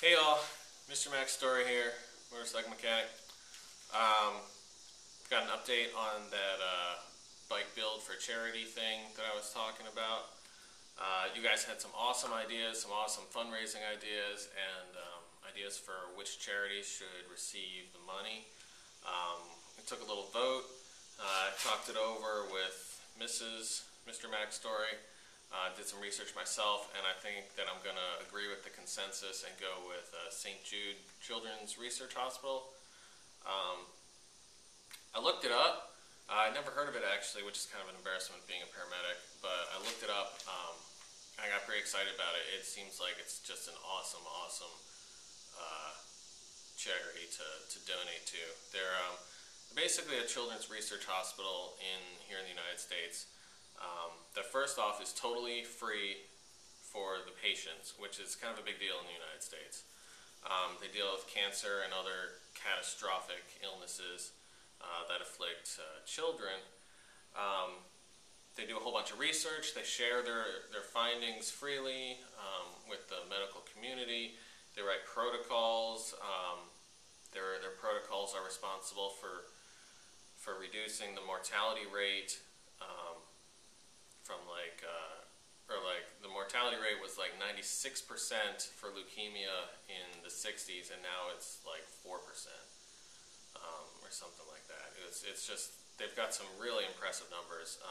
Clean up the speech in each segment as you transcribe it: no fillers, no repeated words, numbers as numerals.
Hey all, Mr. Max Story here, motorcycle mechanic. Got an update on that bike build for charity thing that I was talking about. You guys had some awesome ideas, some awesome fundraising ideas, and ideas for which charities should receive the money. We took a little vote, talked it over with Mr. Max Story. Did some research myself, and I think that I'm going to agree with the consensus and go with St. Jude Children's Research Hospital. I looked it up. I never heard of it actually, which is kind of an embarrassment being a paramedic, but I looked it up. I got pretty excited about it. It seems like it's just an awesome charity to donate to. They're basically a children's research hospital here in the United States. The first off is totally free for the patients, which is kind of a big deal in the United States. They deal with cancer and other catastrophic illnesses that afflict children. They do a whole bunch of research. They share their findings freely with the medical community. They write protocols. Their protocols are responsible for reducing the mortality rate from the mortality rate was like 96% for leukemia in the 60s, and now it's like 4% or something like that. It's just, they've got some really impressive numbers.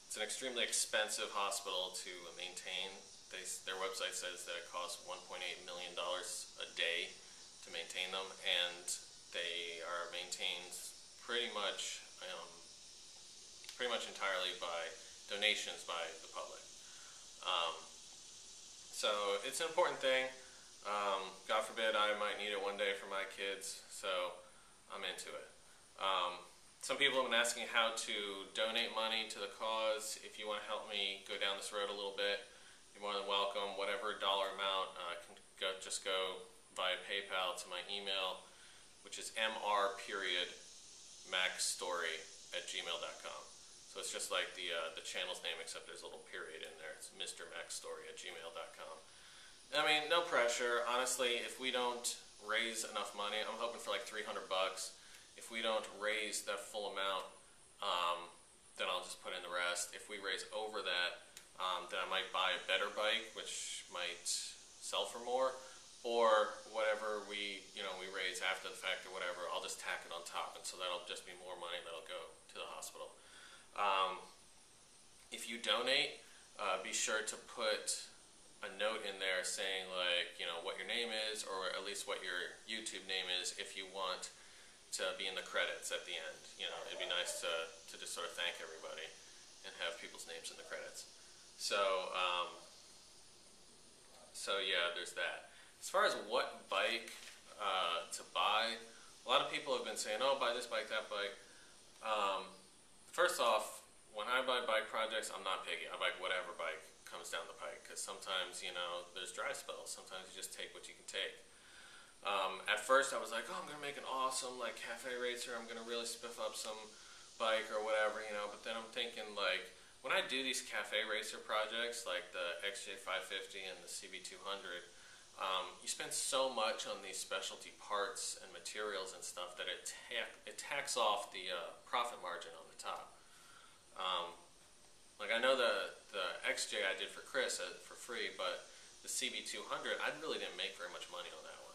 It's an extremely expensive hospital to maintain. Their website says that it costs $1.8 million a day to maintain them, and they are maintained pretty much entirely by donations by the public. So it's an important thing. God forbid I might need it one day for my kids, so I'm into it. Some people have been asking how to donate money to the cause. If you want to help me go down this road a little bit, you're more than welcome. Whatever dollar amount, just go via PayPal to my email, which is mr.maxstory@gmail.com. So it's just like the channel's name, except there's a little period in there. It's mrmaxstory@gmail.com. I mean, no pressure. Honestly, if we don't raise enough money, I'm hoping for like $300. If we don't raise that full amount, then I'll just put in the rest. If we raise over that, then I might buy a better bike, which might sell for more, or whatever we raise after the fact or whatever, I'll just tack it on top, and so that'll just be more money that'll go to the hospital. If you donate, be sure to put a note in there saying what your name is, or at least what your YouTube name is, if you want to be in the credits at the end. It'd be nice to just sort of thank everybody and have people's names in the credits. So yeah, there's that. As far as what bike to buy, a lot of people have been saying, oh, buy this bike, that bike. First off, when I buy bike projects, I'm not picky. I buy whatever bike comes down the pike, because sometimes, there's dry spells. Sometimes you just take what you can take. At first, I was like, oh, I'm going to make an awesome, cafe racer. I'm going to really spiff up some bike or whatever, But then I'm thinking, when I do these cafe racer projects, like the XJ550 and the CB200, you spend so much on these specialty parts and materials and stuff that it tacks off the profit margin on the top. I know the XJ I did for Chris for free, but the CB200, I really didn't make very much money on that one.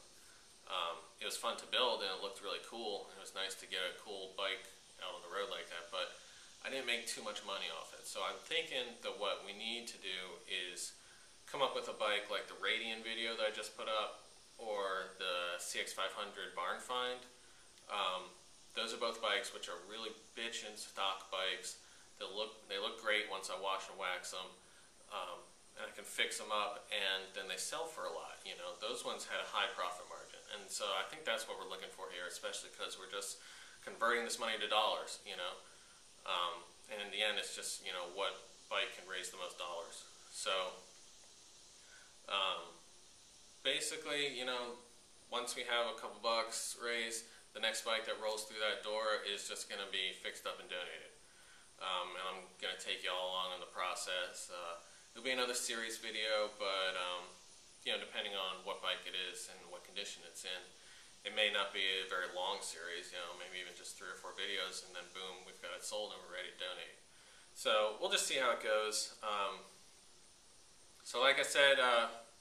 It was fun to build and it looked really cool. It was nice to get a cool bike out on the road like that, but I didn't make too much money off it. So I'm thinking that what we need to do is come up with a bike like the Radian video that I just put up, or the CX500 Barn Find. Those are both bikes which are really bitchin' stock bikes. They look great once I wash and wax them, and I can fix them up, and then they sell for a lot. Those ones had a high profit margin, and so I think that's what we're looking for here, especially because we're just converting this money to dollars. And in the end, it's just what bike can raise the most dollars. So basically, once we have a couple bucks raised, the next bike that rolls through that door is just going to be fixed up and donated. And I'm going to take you all along in the process. There'll be another series video, but depending on what bike it is, is and what condition it's in. It may not be a very long series, you know, maybe even just 3 or 4 videos, and then boom, we've got it sold and we're ready to donate. So we'll just see how it goes. So like I said,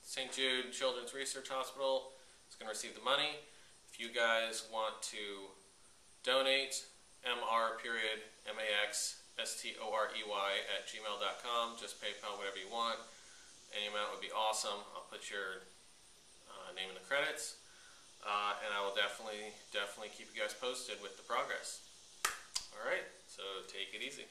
St. Jude Children's Research Hospital is going to receive the money. If you guys want to donate, MAXSTOREY@gmail.com, just PayPal, whatever you want. Any amount would be awesome. I'll put your name in the credits, and I will definitely keep you guys posted with the progress. All right, so take it easy.